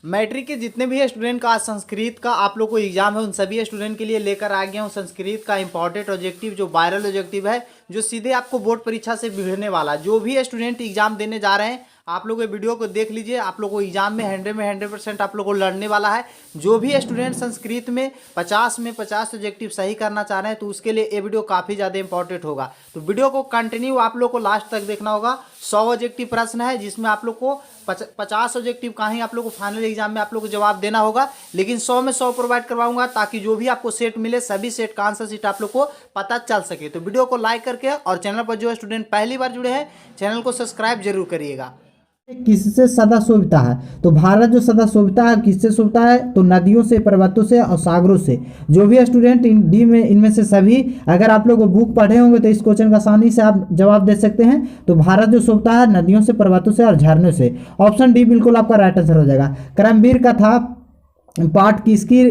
Matric के जितने भी स्टूडेंट का आज संस्कृत का आप लोग को एग्जाम है, उन सभी स्टूडेंट के लिए लेकर आ गया हूँ संस्कृत का इंपॉर्टेंट ऑब्जेक्टिव, जो वायरल ऑब्जेक्टिव है, जो सीधे आपको बोर्ड परीक्षा से भिड़ने वाला। जो भी स्टूडेंट एग्जाम देने जा रहे हैं, आप लोग ये वीडियो को देख लीजिए। आप लोग को एग्जाम में 100% आप लोग को लड़ने वाला है। जो भी स्टूडेंट संस्कृत में 50 में 50 ऑब्जेक्टिव सही करना चाह रहे हैं, तो उसके लिए ये वीडियो काफ़ी ज़्यादा इंपॉर्टेंट होगा। तो वीडियो को कंटिन्यू आप लोग को लास्ट तक देखना होगा। 100 ऑब्जेक्टिव प्रश्न है, जिसमें आप लोग को 50 ऑब्जेक्टिव का ही आप लोग को फाइनल एग्जाम में आप लोग को जवाब देना होगा, लेकिन 100 में 100 प्रोवाइड करवाऊंगा, ताकि जो भी आपको सेट मिले सभी सेट का आंसर सीट आप लोग को पता चल सके। तो वीडियो को लाइक करके और चैनल पर जो स्टूडेंट पहली बार जुड़े हैं, चैनल को सब्सक्राइब जरूर करिएगा। किससे सदा शोभिता है? तो भारत जो सदा शोभिता है किससे शोभिता है? तो नदियों से, पर्वतों से और सागरों से। जो भी स्टूडेंट डी में इनमें से सभी अगर आप लोग बुक पढ़े होंगे तो इस क्वेश्चन का आसानी से आप जवाब दे सकते हैं। तो भारत जो शोभिता है नदियों से, पर्वतों से और झरनों से। ऑप्शन डी बिल्कुल आपका राइट आंसर हो जाएगा। करमवीर कथा पाठ किसकी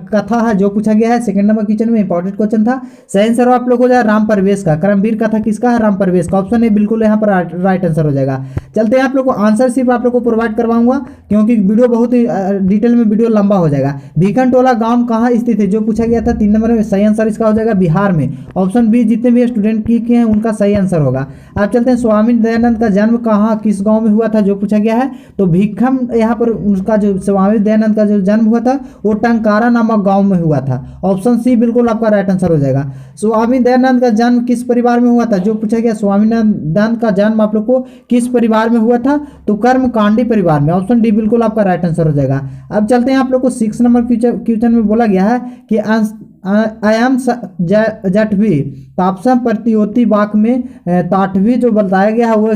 कथा है जो पूछा गया है, सेकंड नंबर क्वेश्चन में इंपॉर्टेंट क्वेश्चन था। सही आंसर आप लोग हो जाए राम परवेश का। करमवीर कथा किसका है? राम परवेश का। ऑप्शन ए बिल्कुल यहाँ पर राइट आंसर हो जाएगा। चलते हैं आप लोग को आंसर सिर्फ आप लोग को प्रोवाइड करवाऊंगा, क्योंकि वीडियो बहुत ही डिटेल में वीडियो लंबा हो जाएगा। भीखन टोला गाँव कहाँ स्थित है जो पूछा गया था 3 नंबर में। सही आंसर इसका हो जाएगा बिहार में। ऑप्शन बी जितने भी स्टूडेंट किए हैं उनका सही आंसर होगा। आप चलते हैं स्वामी दयानंद का जन्म कहाँ किस गाँव में हुआ था जो पूछा गया है। तो भीखम यहाँ पर उसका जो स्वामी दयानंद का जो जन्म हुआ था वो टंकारा नामक गांव में हुआ था। ऑप्शन सी बिल्कुल आपका राइट आंसर हो जाएगा। स्वामी दयानंद का जन्म किस परिवार में हुआ था जो पूछा गया। स्वामी दयानंद का जन्म आप लोग को किस परिवार में हुआ था? तो कर्मकांडी परिवार में। ऑप्शन डी बिल्कुल आपका राइट आंसर हो जाएगा। अब चलते हैं आप लोग को 6 नंबर क्वेश्चन में बोला गया है कि अयम जठवी तापसम प्रतियोति वाक्य में ताठवी जो बताया गया है वो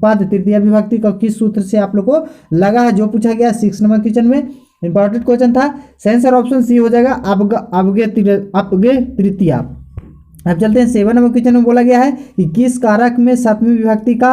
पद तृतीय विभक्ति का किस सूत्र से आप लोग को लगा है जो पूछा गया 6 नंबर क्वेश्चन में। इंपॉर्टेंट क्वेश्चन था। सही आंसर ऑप्शन सी हो जाएगा अपगे तृतीया। अब चलते हैं 7 नंबर क्वेश्चन में बोला गया है कि किस कारक में सप्तमी विभक्ति का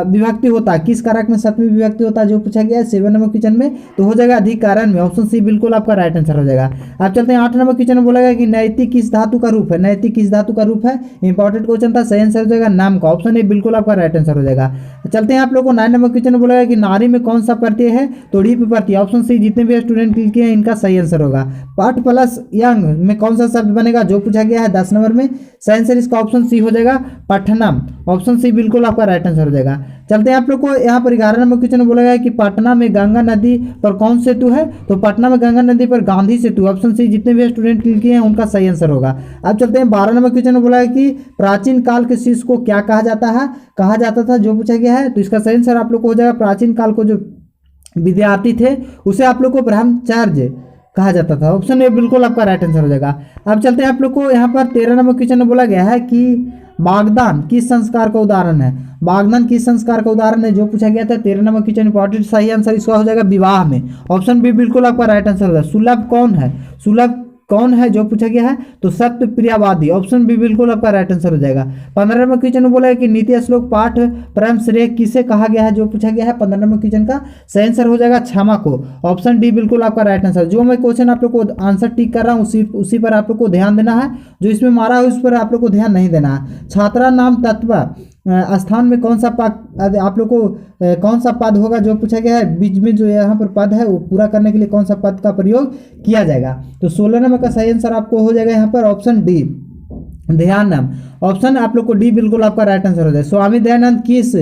विभक्ति होता है। किस कारक में सप्तमी विभक्ति होता है जो पूछा गया है 7 नंबर क्वेश्चन में। तो हो जाएगा अधिकरण में। ऑप्शन सी बिल्कुल आपका राइट आंसर हो जाएगा। अब चलते हैं 8 नंबर क्वेश्चन में बोला गया कि नैतिक किस धातु का रूप है। नैतिक किस धातु का रूप है? इंपॉर्टेंट क्वेश्चन था। सही आंसर हो जाएगा नाम का। ऑप्शन ए बिल्कुल आपका राइट आंसर हो जाएगा। चलते हैं आप लोग को 9 नंबर क्वेश्चन में बोला गया कि नारी में कौन सा प्रत्यय है। तो डी पे प्रत्यय। ऑप्शन सी जितने भी स्टूडेंट क्लिक किए हैं इनका सही आंसर होगा। पाठ प्लस यंग में कौन सा शब्द बनेगा जो पूछा गया है 10 नंबर में। सही आंसर इसका ऑप्शन सी हो जाएगा पटनम। ऑप्शन सी बिल्कुल आपका राइट आंसर हो जाएगा। चलते हैं आप लोग को यहाँ पर 11 नंबर क्वेश्चन में बोला गया है कि पटना में गंगा नदी पर कौन सेतु है। तो पटना में गंगा नदी पर गांधी सेतु। ऑप्शन सी जितने भी स्टूडेंट क्लिक किए हैं उनका सही आंसर होगा। अब चलते हैं 12 नंबर क्वेश्चन में बोला है कि प्राचीन काल के शिष्य को क्या कहा जाता है, कहा जाता था जो पूछा गया है। तो इसका सही आंसर आप लोग को हो जाएगा प्राचीन काल को जो विद्यार्थी थे उसे आप लोग को ब्रह्मचार्य कहा जाता था। ऑप्शन ए बिल्कुल आपका राइट आंसर हो जाएगा। अब चलते हैं आप लोग को यहाँ पर 13 नंबर क्वेश्चन में बोला गया है कि बागदान किस संस्कार का उदाहरण है। बागदान किस संस्कार का उदाहरण है जो पूछा गया था 13 नंबर क्वेश्चन। इंपॉर्टेंट सही आंसर इसका हो जाएगा विवाह में। ऑप्शन बी बिल्कुल आपका राइट आंसर होगा। सुलभ कौन है? सुलभ कौन है जो पूछा गया है। तो सत्य प्रियवादी। ऑप्शन बी बिल्कुल आपका राइट आंसर हो जाएगा। 15 नंबर क्वेश्चन में बोला है कि नीति श्लोक पाठ परम श्रेय किसे कहा गया है जो पूछा गया है 15 नंबर क्वेश्चन का। सही आंसर हो जाएगा क्षमा को। ऑप्शन डी बिल्कुल आपका राइट आंसर। जो मैं क्वेश्चन आप लोग को आंसर टिक कर रहा हूँ उसी पर आप लोग को ध्यान देना है। जो इसमें मारा है उस पर आप लोग को ध्यान नहीं देना है। छात्रा नाम तत्व स्थान में कौन सा पद आप लोग को कौन सा पद होगा जो पूछा गया है। बीच में जो यहाँ पर पद है वो पूरा करने के लिए कौन सा पद का प्रयोग किया जाएगा। तो 16 नंबर का सही आंसर आपको हो जाएगा यहाँ पर ऑप्शन डी ध्यान नाम। ऑप्शन आप लोग को डी बिल्कुल आपका राइट आंसर हो जाएगा। स्वामी दयानंद किस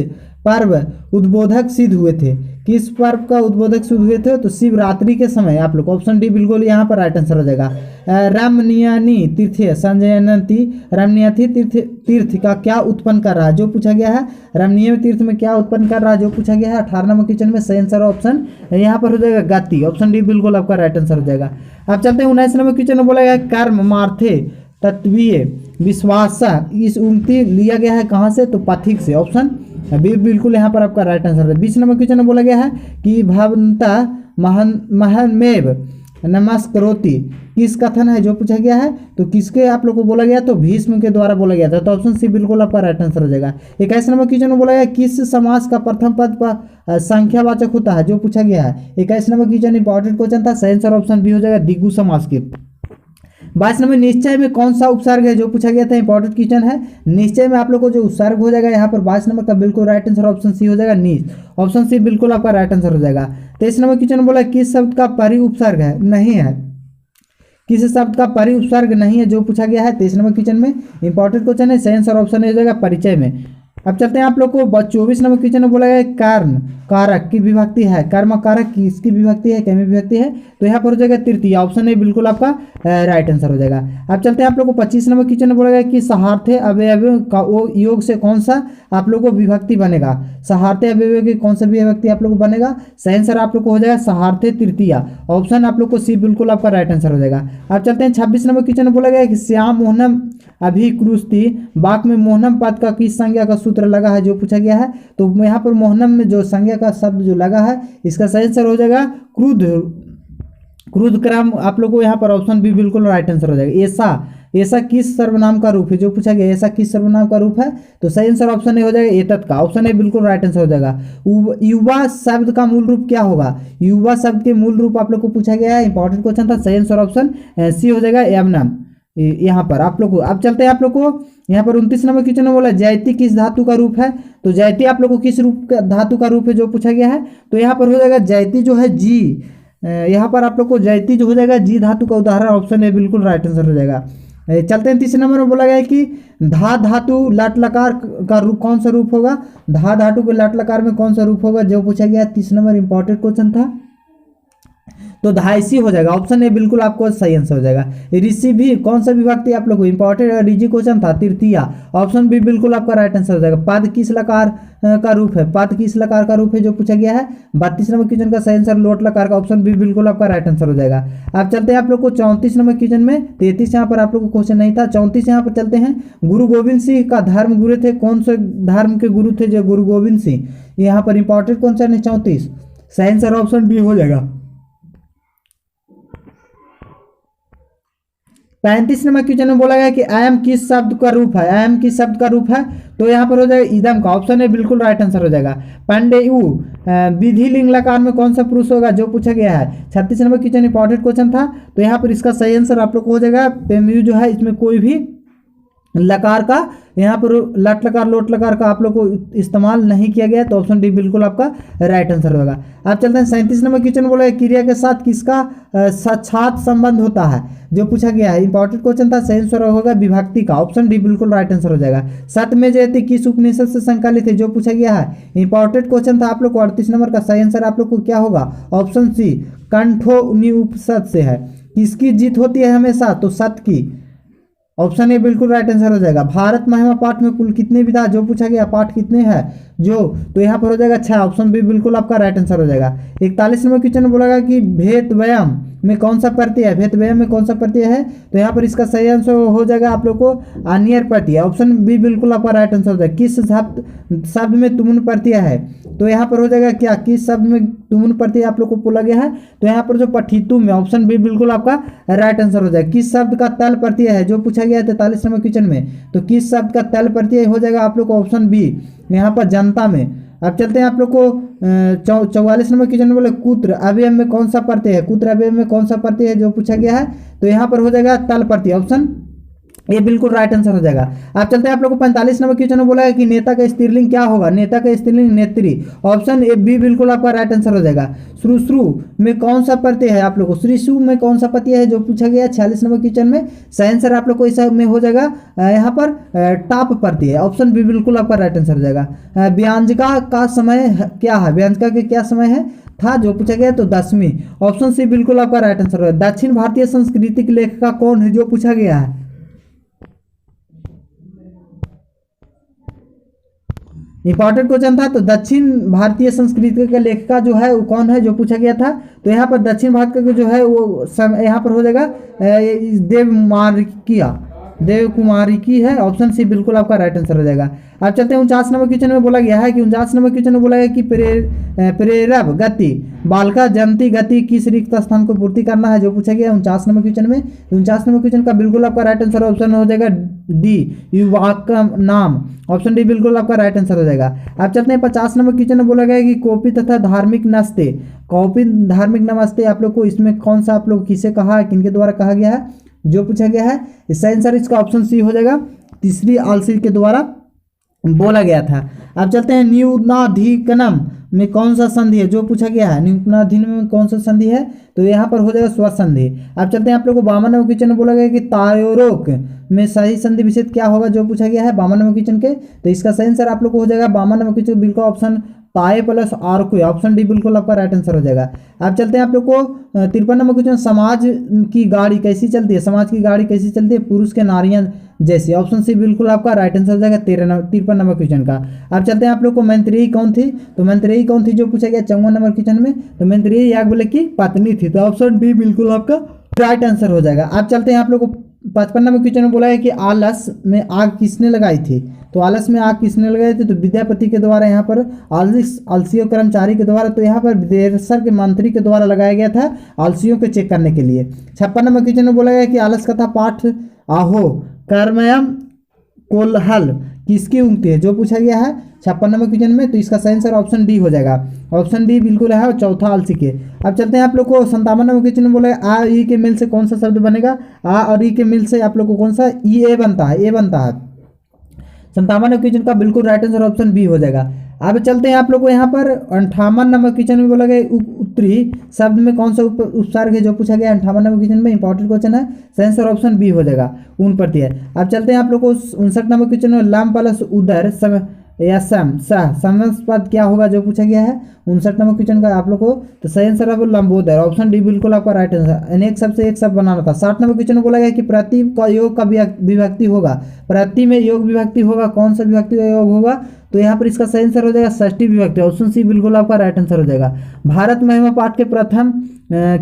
पर्व उद्बोधक सिद्ध हुए थे। किस पर्व का उद्बोधक सिद्ध हुए थे। तो शिवरात्रि के समय। आप लोग ऑप्शन डी बिल्कुल यहाँ पर राइट आंसर हो जाएगा। रमणीयानी तीर्थ संजयनती रमणीयती तीर्थ का क्या उत्पन्न कर रहा है जो पूछा गया है। रमणीय तीर्थ में क्या उत्पन्न कर रहा है जो पूछा गया है 18 नंबर क्वेश्चन में। सही आंसर ऑप्शन यहाँ पर हो जाएगा गति। ऑप्शन डी बिल्कुल आपका राइट आंसर हो जाएगा। अब चलते हैं 19 नंबर क्वेश्चन में बोला गया कर्म मार्थे तत्वीय विश्वास इस उक्ति लिया गया है कहाँ से। तो पथिक से। ऑप्शन बी बिल्कुल यहाँ पर आपका राइट आंसर है। 20 नंबर क्वेश्चन में बोला गया है कि भवंता महनमेव नमस्करोति किस कथन है जो पूछा गया है। तो किसके आप लोग को बोला गया। तो भीष्म के द्वारा बोला गया था। तो ऑप्शन सी बिल्कुल आपका राइट आंसर हो जाएगा। 21 नंबर क्वेश्चन में बोला गया किस समास का प्रथम पद पर संख्यावाचक होता है जो पूछा गया है। 21 नंबर क्वेश्चन इंपॉर्टेंट क्वेश्चन था। सही आंसर ऑप्शन बी हो जाएगा दिगु समास के। 22 नंबर निश्चय में कौन सा उपसर्ग है जो पूछा गया था, इंपॉर्टेंट क्वेश्चन है। निश्चय में आप लोग को जो उपसर्ग हो जाएगा यहाँ पर 22 नंबर का बिल्कुल राइट आंसर ऑप्शन सी हो जाएगा, नीच। ऑप्शन सी बिल्कुल आपका राइट आंसर हो जाएगा। 23 नंबर क्वेश्चन बोला किस शब्द का परि उपसर्ग है, नहीं है, किस शब्द का परि उपसर्ग नहीं है जो पूछा गया है 23 नंबर क्वेश्चन में, इंपॉर्टेंट क्वेश्चन है। सही आंसर ऑप्शन हो जाएगा परिचय में। अब चलते हैं आप लोग को 24 नंबर क्वेश्चन में बोला गया कर्म कारक की विभक्ति है, कर्म कारक किसकी विभक्ति है, कैमी विभक्ति है, तो यहाँ पर हो जाएगा तृतीय। ऑप्शन ए बिल्कुल आपका राइट आंसर हो जाएगा। अब चलते हैं आप लोग को 25 नंबर क्वेश्चन में बोला गया कि सहार्थ्य अवयव का योग से कौन सा आप लोग को विभक्ति बनेगा, सहार्थ्य अवयव की कौन सा विभक्ति आप लोग को बनेगा। सही आंसर आप लोग को हो जाएगा सहार्थ्य तृतीय। ऑप्शन आप लोग को सी बिल्कुल आपका राइट आंसर हो जाएगा। अब चलते हैं 26 नंबर क्वेश्चन में बोला गया कि श्याम मोहनम अभिक्रुस्ति वाक्य में मोहनम पद का किस संज्ञा का सूत्र लगा है जो पूछा गया है, तो यहाँ पर मोहनम में जो संज्ञा का शब्द जो लगा है इसका सही आंसर हो जाएगा क्रुद्ध, क्रुद्ध क्रम। आप लोग को यहाँ पर ऑप्शन बी बिल्कुल राइट आंसर हो जाएगा। ऐसा, ऐसा किस सर्वनाम का रूप है जो पूछा गया, ऐसा किस सर्वनाम का रूप है, तो सही आंसर ऑप्शन ए हो जाएगा एतत् का। ऑप्शन ए बिल्कुल राइट आंसर हो जाएगा। युवा शब्द का मूल रूप क्या होगा, युवा शब्द के मूल रूप आप लोग को पूछा गया है, इंपॉर्टेंट क्वेश्चन था। सही आंसर ऑप्शन सी हो जाएगा यवनम। यहाँ पर आप लोग को, अब चलते हैं आप लोग को यहाँ पर 29 नंबर क्वेश्चन में बोला जयती किस धातु का रूप है, तो जयती आप लोग को किस रूप का धातु का रूप है जो पूछा गया है, तो यहाँ पर हो जाएगा जयती जो है जी, यहाँ पर आप लोग को जयती जो हो जाएगा जी धातु का उदाहरण। ऑप्शन ए बिल्कुल राइट आंसर हो जाएगा। चलते हैं 30 नंबर में बोला गया है कि धा धातु लट लकार का रूप कौन सा रूप होगा, धा धातु के लट लकार में कौन सा रूप होगा जो पूछा गया। 30 नंबर इंपॉर्टेंट क्वेश्चन था, तो धायसी हो जाएगा। ऑप्शन ए बिल्कुल आपको सही आंसर हो जाएगा। ऋषि भी कौन सा विभक्ति आप लोग को, इंपॉर्टेंट रिजी क्वेश्चन था, तृतीय। ऑप्शन बी बिल्कुल आपका राइट आंसर हो जाएगा। पद किस लकार का रूप है, पद किस लकार का रूप है जो पूछा गया है। 32 नंबर क्वेश्चन का सही आंसर लोट लकार का। ऑप्शन बी बिल्कुल आपका राइट आंसर हो जाएगा। अब चलते हैं आप लोग को 34 नंबर क्वेश्चन में, 33 यहाँ पर आप लोग को क्वेश्चन नहीं था, 34 यहाँ पर चलते हैं। गुरु गोविंद सिंह का धर्म गुरु थे, कौन से धर्म के गुरु थे जो गुरु गोविंद सिंह, यहाँ पर इंपॉर्टेंट क्वेश्चन है 34। सही आंसर ऑप्शन बी हो जाएगा। 35 नंबर क्वेश्चन में बोला गया कि अयम किस शब्द का रूप है, अयम किस शब्द का रूप है, तो यहाँ पर हो जाएगा इदम का। ऑप्शन है बिल्कुल राइट आंसर हो जाएगा। पांडेयु विधि लिंग लकार में कौन सा पुरुष होगा जो पूछा गया है। 36 नंबर क्वेश्चन इंपॉर्टेंट क्वेश्चन था, तो यहाँ पर इसका सही आंसर आप लोग को हो जाएगा पेमयू जो है इसमें कोई भी लकार का, यहाँ पर लट लकार लोट लकार का आप लोग को इस्तेमाल नहीं किया गया, तो ऑप्शन डी बिल्कुल आपका राइट आंसर होगा। अब चलते हैं 37 नंबर क्वेश्चन बोला है क्रिया के साथ किसका साक्षात संबंध होता है जो पूछा गया है। इंपॉर्टेंट क्वेश्चन था, सही आंसर होगा विभक्ति का। ऑप्शन डी बिल्कुल राइट आंसर हो जाएगा। सत्य जयते किस उपनिषद से संकलित है जो पूछा गया है। इंपॉर्टेंट क्वेश्चन था आप लोग को। 38 नंबर का सही आंसर आप लोग को क्या होगा, ऑप्शन सी कंठो उपनिषद से है। किसकी जीत होती है हमेशा, तो सत्य की। ऑप्शन ए बिल्कुल राइट आंसर हो जाएगा। भारत महिमा पाठ में कुल कितने विधा जो पूछा गया, पाठ कितने हैं जो, तो यहाँ पर हो जाएगा 6। ऑप्शन बी बिल्कुल आपका राइट आंसर हो जाएगा। 41 नंबर क्वेश्चन में बोला गया कि भेद व्यायाम में कौन सा प्रत्यय है, भेद व्यायाम में कौन सा प्रत्यय है, तो यहाँ पर इसका सही आंसर हो जाएगा आप लोग को अनियर प्रत्यय। ऑप्शन बी बिल्कुल आपका राइट आंसर हो जाएगा। किस शब्द में तुमुन प्रत्यय है, तो यहाँ पर हो जाएगा क्या, किस शब्द में तुमुन प्रत्यय आप लोग को बोला गया है, तो यहाँ पर जो पठितु में, ऑप्शन बी बिल्कुल आपका राइट आंसर हो जाएगा। किस शब्द का तल प्रत्यय है जो पूछा गया है 43 नंबर क्वेश्चन में, तो किस शब्द का तल प्रत्यय हो जाएगा आप लोग को, ऑप्शन बी यहाँ पर जनता में। अब चलते हैं आप लोग को 44 नंबर क्वेश्चन में बोले कुत्र अवयव में कौन सा प्रत्यय है, कुत्र अवयव में कौन सा प्रत्यय है जो पूछा गया है, तो यहाँ पर हो जाएगा तल प्रत्यय। ऑप्शन ये बिल्कुल राइट आंसर हो जाएगा। आप चलते हैं आप लोग को 45 नंबर क्वेश्चन में बोला है कि नेता का स्त्रीलिंग क्या होगा, नेता का स्त्रीलिंग नेत्री। ऑप्शन ए बी बिल्कुल आपका राइट आंसर हो जाएगा। श्रुश्रु में कौन सा प्रत्यय है आप लोग को, श्रीशु में कौन सा प्रत्यय है जो पूछा गया 46 नंबर क्वेश्चन में। सही आंसर आप लोग को इस में हो जाएगा यहाँ पर टाप प्रत्यय। ऑप्शन बी बिल्कुल आपका राइट आंसर हो जाएगा। व्यंजका का समय क्या है, व्यंजका के क्या समय है था जो पूछा गया, तो 10वीं। ऑप्शन सी बिल्कुल आपका राइट आंसर होगा। दक्षिण भारतीय संस्कृति के लेखक कौन है जो पूछा गया है। इंपॉर्टेंट क्वेश्चन था, तो दक्षिण भारतीय संस्कृति के लेखिका जो है वो कौन है जो पूछा गया था, तो यहाँ पर दक्षिण भारत का जो है वो यहाँ पर हो जाएगा देव कुमारी की है। ऑप्शन सी बिल्कुल आपका राइट आंसर हो जाएगा। अब चलते हैं 49 नंबर क्वेश्चन में बोला गया है कि 49 नंबर क्वेश्चन में बोला गया कि प्रेरक गति बालिका जंती गति किस रिक्त स्थान को पूर्ति करना है जो पूछा गया 49 नंबर क्वेश्चन में। 49 नंबर क्वेश्चन का बिल्कुल आपका राइट आंसर ऑप्शन हो जाएगा डी युवाक नाम। ऑप्शन डी बिल्कुल आपका राइट आंसर हो जाएगा। अब चलते हैं 50 नंबर क्वेश्चन में बोला गया कि कॉपी तथा धार्मिक नमस्ते, कॉपी धार्मिक नमस्ते आप लोग को इसमें कौन सा आप लोग किसे कहा है, किनके द्वारा कहा गया है, जो पूछा गया है। इसका आंसर इसका ऑप्शन सी हो जाएगा, तीसरी आलसी के द्वारा बोला गया था। अब चलते हैं न्यूनाधिकरणम में कौन सा संधि है, जो पूछा गया है न्यूनाधिकरणम में कौन सा संधि है, तो यहाँ पर हो जाएगा स्वर संधि। अब चलते हैं आप लोग को 52वें क्वेश्चन में बोला गया कि तायोरोक में सही संधि विच्छेद क्या होगा, जो पूछा गया है 52वें क्वेश्चन के। तो इसका सही आंसर आप लोग को हो जाएगा 52वें क्वेश्चन बिल्कुल ऑप्शन ताए प्लस आर को, ऑप्शन डी बिल्कुल आपका राइट आंसर हो जाएगा। अब चलते हैं आप लोग को 53 क्वेश्चन, समाज की गाड़ी कैसी चलती है, समाज की गाड़ी कैसी चलती है, पुरुष के नारियां जैसे, ऑप्शन सी बिल्कुल आपका राइट आंसर हो जाएगा 53 क्वेश्चन का। अब चलते हैं आप लोग को मैत्रेयी कौन थी, तो मैत्रेयी कौन थी जो पूछा गया 54 क्वेश्चन में, तो मैत्रेयी याज्ञवल्क्य की पत्नी थी, तो ऑप्शन डी बिल्कुल आपका राइट आंसर हो जाएगा। अब चलते हैं आप लोग को 55 क्वेश्चन में बोला है कि आलस में आग किसने लगाई थी, तो आलस में आग किसने लगाई थी, तो विद्यापति के द्वारा यहाँ पर आलसियों कर्मचारी के द्वारा, तो यहाँ पर विदेशर के मंत्री के द्वारा लगाया गया था आलसियों को चेक करने के लिए। 56 क्वेश्चन में बोला गया कि आलस कथा पाठ आहो कर्मयम कोलहल किसकी उक्ति है, जो पूछा गया है 56 क्वेश्चन में, तो इसका सही आंसर ऑप्शन डी हो जाएगा, ऑप्शन डी बिल्कुल है, और चौथा आलसी के। अब चलते हैं आप लोग को 57 क्वेश्चन में बोला है आ ई के मिल से कौन सा शब्द बनेगा, आ और ई के मिल से आप लोग को कौन सा ई ए बनता है, ए बनता है। 57 क्वेश्चन का बिल्कुल राइट आंसर ऑप्शन बी हो जाएगा। अब चलते हैं आप लोग को यहाँ पर 58 क्वेश्चन में बोला गया उत्तरी शब्द में कौन सा उपसर्ग है, जो पूछा गया 58 क्वेश्चन में, इंपॉर्टेंट क्वेश्चन है, सही आंसर ऑप्शन बी हो जाएगा, ऊन प्रति है। अब चलते हैं आप लोग को 59 क्वेश्चन में लम प्लस उदर या सम समास पद क्या होगा, जो पूछा गया है 59 क्वेश्चन का आप लोग को, तो सही आंसर है लंबोदर, ऑप्शन डी बिल्कुल आपका राइट आंसर। अनेक शब्द से एक शब्द बनाना था। 60 क्वेश्चन में बोला गया कि प्रति का योग का विभक्ति होगा, प्रति में योग विभक्ति होगा, कौन सा विभक्ति का योग होगा, तो यहाँ पर इसका सही आंसर हो जाएगा षष्ठी विभक्ति, ऑप्शन सी बिल्कुल आपका राइट आंसर हो जाएगा। भारत महिमा पाठ के प्रथम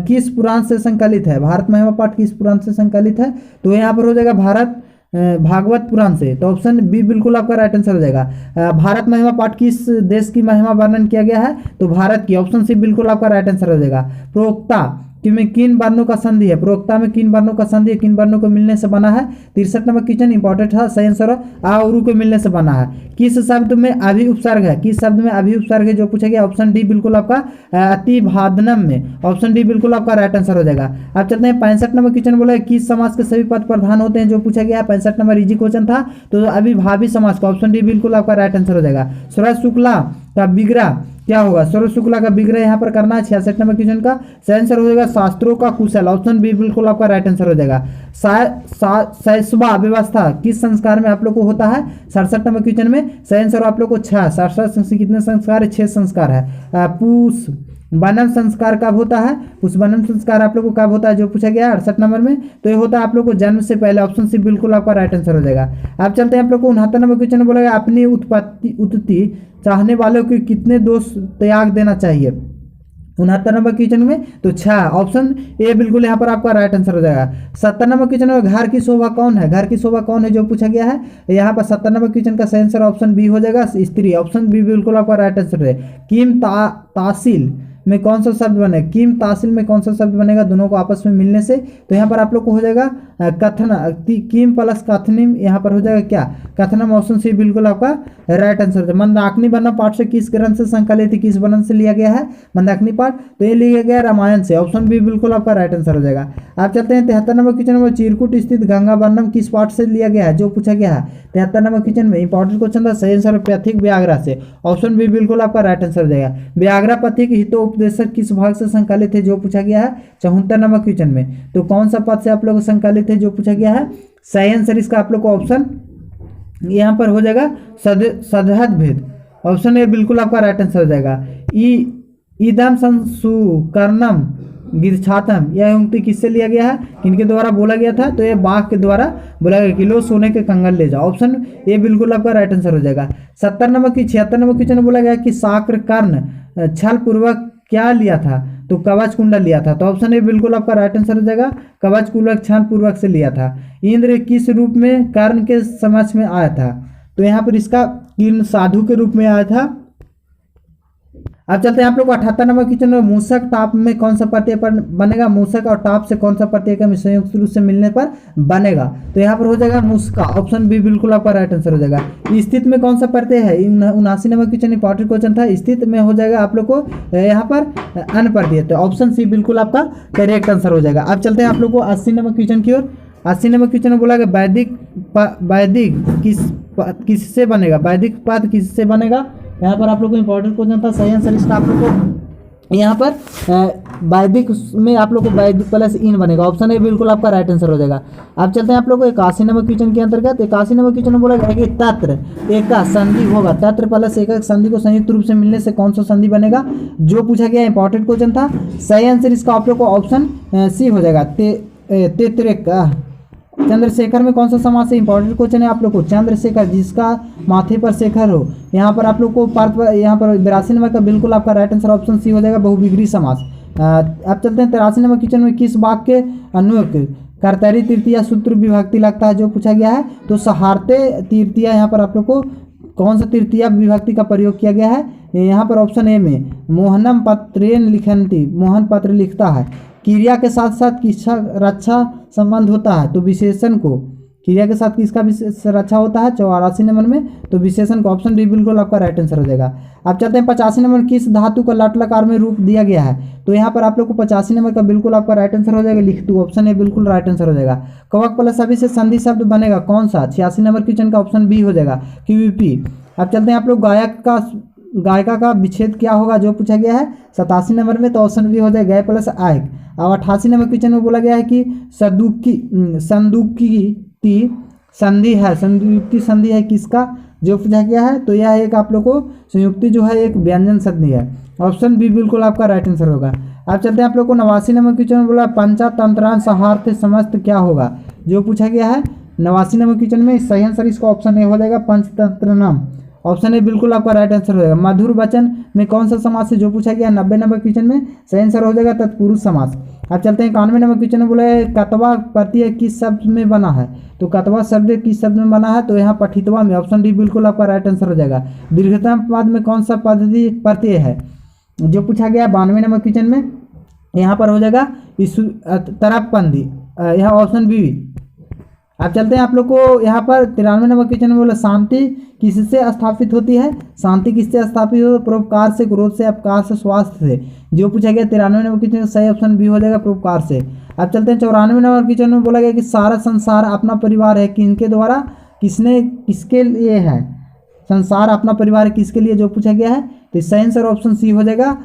किस पुराण से संकलित है, भारत महिमा पाठ किस पुराण से संकलित है, तो यहाँ पर हो जाएगा भारत भागवत पुराण से, तो ऑप्शन बी बिल्कुल आपका राइट आंसर हो जाएगा। भारत महिमा पाठ किस देश की महिमा वर्णन किया गया है, तो भारत की, ऑप्शन सी बिल्कुल आपका राइट आंसर हो जाएगा। प्रोक्ता में किन वर्णों का संधि है, प्रोक्ता में किन वर्णों का संधि है, किन वर्णों को मिलने से बना है, 63 क्वेश्चन इंपॉर्टेंट है, सही आंसर आ और उ को मिलने से बना है। किस शब्द में अभी उपसर्ग है, किस शब्द में अभी उपसर्ग है, जो पूछा गया ऑप्शन डी बिल्कुल आपका अतिभादनम में, ऑप्शन डी बिल्कुल आपका राइट आंसर हो जाएगा। अब चलते हैं 65 क्वेश्चन बोला है किस समाज के सभी पद प्रधान होते हैं, जो पूछा गया 65 इजी क्वेश्चन था, तो अविभावी समाज का, ऑप्शन डी बिल्कुल आपका राइट आंसर हो जाएगा। सूरज शुक्ला का विग्रह क्या होगा, सूरज शुक्ला का विग्रह यहाँ पर करना है 66 नंबर क्वेश्चन का, सही आंसर हो जाएगा शास्त्रों का कुशल, ऑप्शन बी बिल्कुल आपका राइट आंसर हो जाएगा। शैशवा व्यवस्था किस संस्कार में आप लोग को होता है, 67 नंबर क्वेश्चन में, सही आंसर आप लोग को 6, 67 कितने संस्कार है, 6 संस्कार है। पुष बनन संस्कार कब होता है, पुष बनन संस्कार आप लोग को कब होता है, जो पूछा गया 68 नंबर में, तो ये होता है आप लोग को जन्म से पहले, ऑप्शन सी बिल्कुल आपका राइट आंसर हो जाएगा। अब चलते हैं आप लोग को 69 नंबर क्वेश्चन बोला गया अपनी उत्पत्ति चाहने वालों को कितने दोष त्याग देना चाहिए, 69 नंबर क्वेश्चन में, तो 6, ऑप्शन ए बिल्कुल यहाँ पर आपका राइट आंसर हो जाएगा। 70 नंबर क्वेश्चन में घर की शोभा कौन है, घर की शोभा कौन है, जो पूछा गया है, यहाँ पर 70 नंबर क्वेश्चन का सही आंसर ऑप्शन बी हो जाएगा स्त्री, ऑप्शन बी बिल्कुल आपका राइट आंसर है। किम तासील में कौन सा शब्द बनेगा, किम तासील में कौन सा शब्द बनेगा, दोनों को आपस में मिलने से, तो यहाँ पर आप लोग को हो जाएगा कथन, किम प्लस कथनिम, यहाँ पर हो जाएगा क्या कथनम, ऑप्शन सी बिल्कुल आपका राइट आंसर है। मंदाकिनी वर्णन पाठ से किस ग्रंथ से संकलित है, किस वर्णन से लिया गया है मंदाकिनी पाठ, तो ये लिया गया रामायण से, ऑप्शन बी बिल्कुल आपका राइट आंसर हो जाएगा। आप चलते हैं 73 नंबर क्वेश्चन में, चिरकुट स्थित गंगा वर्णन किस पाठ से लिया गया है, जो पूछा गया है 73 नंबर क्वेश्चन में, इंपॉर्टेंट क्वेश्चन था, सही आंसर पैथिक व्याघ्रा से, ऑप्शन बी बिल्कुल आपका राइट आंसर हो जाएगा। व्याघ्रा पथिक हितोपदेशक किस भाग से संकलित है, जो पूछा गया है 74 नंबर क्वेश्चन में, तो कौन सा पद से आप लोग संकलित है, जो पूछा गया है, सही आंसर इसका आप लोग को ऑप्शन यहाँ पर हो जाएगा सदहद भेद, ऑप्शन ए बिल्कुल आपका राइट आंसर हो जाएगा। ईदम संसुकर्णम गिरछातम, यह उक्ति किससे लिया गया है, किनके द्वारा बोला गया था, तो ये बाघ के द्वारा बोला गया, किलो सोने के कंगन ले जाओ, ऑप्शन ए बिल्कुल आपका राइट आंसर हो जाएगा। 76 नंबर क्वेश्चन में बोला गया कि शाक्रकर्ण छल पूर्वक क्या लिया था, तो कवच कुंडल लिया था, तो ऑप्शन ए बिल्कुल आपका राइट आंसर हो जाएगा, कवच कुंडल छल पूर्वक से लिया था। इंद्र किस रूप में कर्ण के समक्ष में आया था, तो यहाँ पर इसका किन साधु के रूप में आया था। अब चलते हैं आप लोग को 78 नंबर क्वेश्चन में, मूसक टाप में कौन सा प्रत्यय पर बनेगा, मूसक और टाप से कौन सा प्रत्यय का संयुक्त रूप से मिलने पर बनेगा, तो यहाँ पर हो जाएगा मुस्का, ऑप्शन बी बिल्कुल आपका राइट आंसर हो जाएगा। स्थित में कौन सा प्रत्यय है, 79 नंबर क्वेश्चन इंपॉर्टेंट क्वेश्चन था, स्थित में हो जाएगा आप लोग को यहाँ पर अन प्रत्यय, तो ऑप्शन सी बिल्कुल आपका करेक्ट आंसर हो जाएगा। अब चलते हैं आप लोग को 80 नंबर क्वेश्चन की ओर। 80 नंबर क्वेश्चन में बोला कि वैदिक किससे बनेगा, वैदिक पद किससे बनेगा। यहाँ पर आप लोग को इंपॉर्टेंट क्वेश्चन था, सही आंसर इसका आप लोग को यहाँ पर वैदिक में आप लोग को वैदिक प्लस इन बनेगा, ऑप्शन ए बिल्कुल आपका राइट आंसर हो जाएगा। अब चलते हैं आप लोग को 81 नंबर क्वेश्चन के अंतर्गत। 81 नंबर क्वेश्चन में बोला गया कि तत्र एक संधि होगा, तत्र प्लस एक संधि को संयुक्त रूप से मिलने से कौन सा संधि बनेगा, जो पूछा गया इंपॉर्टेंट क्वेश्चन था। सही आंसर इसका आप लोग को ऑप्शन सी हो जाएगा। चंद्रशेखर में कौन सा समास है, इंपॉर्टेंट क्वेश्चन है आप लोग को। चंद्रशेखर जिसका माथे पर शेखर हो, यहाँ पर आप लोग को यहाँ पर 82 नंबर का बिल्कुल आपका राइट आंसर ऑप्शन सी हो जाएगा, बहुविग्री समास। अब चलते हैं 83 नंबर क्वेश्चन में, किस वाक्य के अनुक्त कर्तरी तृतीया सूत्र विभक्ति लगता है, जो पूछा गया है। तो सहारते तृतीया, यहाँ पर आप लोग को कौन सा तृतीया विभक्ति का प्रयोग किया गया है, यहाँ पर ऑप्शन ए में मोहनम पत्रेन लिखंती, मोहन पत्र लिखता है। क्रिया के साथ साथ किसका रक्षा संबंध होता है, तो विशेषण को, क्रिया के साथ किसका रक्षा होता है 84 नंबर में, तो विशेषण को, ऑप्शन डी बिल्कुल आपका राइट आंसर हो जाएगा। अब चलते हैं 85 नंबर, किस धातु को लट लकार में रूप दिया गया है, तो यहाँ पर आप लोग को 85 नंबर का बिल्कुल आपका राइट आंसर हो जाएगा, लिख दो, ऑप्शन ए बिल्कुल राइट आंसर हो जाएगा। कवक प्लस सभी से संधि शब्द बनेगा कौन सा, 86 नंबर क्वेश्चन का ऑप्शन बी हो जाएगा, क्यूपी। अब चलते हैं आप लोग गायिका का विच्छेद क्या होगा, जो पूछा गया है 87 नंबर में, तो ऑप्शन बी हो जाएगा गाय प्लस आयक। अब 88 नंबर क्वेश्चन में बोला गया है कि संदुक्ति संधि है, संयुक्ति संधि है किसका, जो पूछा गया है, तो यह एक आप लोग को संयुक्ति जो है एक व्यंजन संधि है, ऑप्शन बी बिल्कुल आपका राइट आंसर होगा। अब चलते हैं आप लोग को 89 नंबर क्वेश्चन में बोला पंचतंत्रांश सहार्थ समस्त क्या होगा, जो पूछा गया है 89 नंबर क्वेश्चन में। सही आंसर इसका ऑप्शन ए हो जाएगा, पंचतंत्र नाम, ऑप्शन ए बिल्कुल आपका राइट आंसर हो जाएगा। मधुर वचन में कौन सा समास है, जो पूछा गया 90 नंबर क्वेश्चन में, सही आंसर हो जाएगा तत्पुरुष समास। अब चलते हैं 91 नंबर क्वेश्चन में बोला है कतवा प्रत्यय किस शब्द में बना है, तो कतवा शब्द किस शब्द में बना है, तो यहाँ पठितवा में, ऑप्शन डी बिल्कुल आपका राइट आंसर हो जाएगा। दीर्घतम पद में कौन सा पद्धति प्रत्यय है, जो पूछा गया 92 नंबर क्वेश्चन में, यहाँ पर हो जाएगा तरपबंदी, यहाँ ऑप्शन बी। अब चलते हैं आप लोग को यहाँ पर 93 नंबर क्वेश्चन में बोला शांति किससे स्थापित होती है, शांति किससे स्थापित हो, परोपकार से, क्रोध से, अपकार से, स्वास्थ्य से, जो पूछा गया 93 नंबर क्वेश्चन, सही ऑप्शन बी हो जाएगा परोपकार से। अब चलते हैं 94 नंबर क्वेश्चन में बोला गया कि सारा संसार अपना परिवार है किनके द्वारा, किसके लिए है, संसार अपना परिवार है किसके लिए, जो पूछा गया है, तो सही आंसर ऑप्शन सी हो जाएगा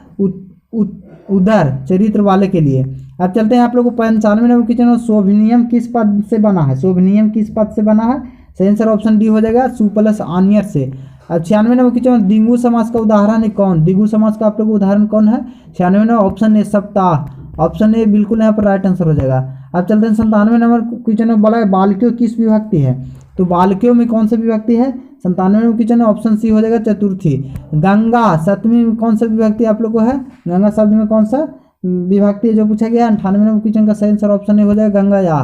उदर चरित्र वाले के लिए। अब चलते हैं आप लोग को 95 नंबर क्वेश्चन में, शोभनियम किस पद से बना है, शोभनियम किस पद से बना है, सही आंसर ऑप्शन डी हो जाएगा सु प्लस आनियर से। अब 96 नंबर क्वेश्चन में द्विगु समास का उदाहरण है कौन, द्विगु समास का आप लोग उदाहरण कौन है, 96 नंबर ऑप्शन ए सप्ताह, ऑप्शन ए बिल्कुल यहाँ पर राइट आंसर हो जाएगा। अब चलते हैं 97 नंबर क्वेश्चन में बोला है बालकियों किस विभक्ति है, तो बालकियों में कौन सा विभक्ति है, 97 नंबर क्वेश्चन में ऑप्शन सी हो जाएगा चतुर्थी। गंगा सप्तमी में कौन सा विभक्ति आप लोग को है, गंगा शब्द में कौन सा विभक्ति है, जो पूछा गया 98 नंबर क्वेश्चन का सही आंसर ऑप्शन ए हो जाएगा गंगा या।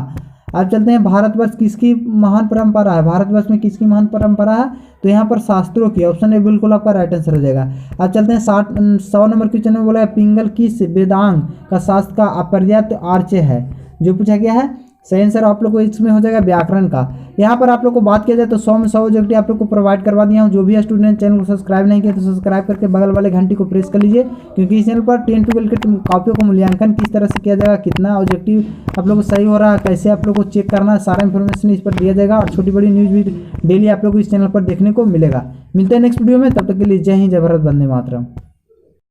अब चलते हैं भारतवर्ष किसकी महान परंपरा है, भारतवर्ष में किसकी महान परंपरा है, तो यहाँ पर शास्त्रों की, ऑप्शन ए बिल्कुल आपका राइट आंसर हो जाएगा। अब चलते हैं 100 नंबर क्वेश्चन में बोला है पिंगल किस वेदांग का शास्त्र का अपर्याप्त आर्चे है, जो पूछा गया है, सही आंसर आप लोग को इसमें हो जाएगा व्याकरण का। यहाँ पर आप लोग को बात किया जाए तो 100 में 100 ऑब्जेक्टिव आप लोग को प्रोवाइड करवा दिया हूँ। जो भी स्टूडेंट चैनल को सब्सक्राइब नहीं किया तो सब्सक्राइब करके बगल वाले घंटी को प्रेस कर लीजिए, क्योंकि इस चैनल पर 10 12 के कॉपियों का मूल्यांकन किस तरह से किया जाएगा, कितना ऑब्जेक्टिव आप लोग को सही हो रहा है, कैसे आप लोग को चेक करना है, सारा इन्फॉर्मेशन इस पर दिया जाएगा और छोटी बड़ी न्यूज़ भी डेली आप लोग को इस चैनल पर देखने को मिलेगा। मिलते हैं नेक्स्ट वीडियो में, तब तक के लिए जय हिंद, जय भारत, वंदे मातरम।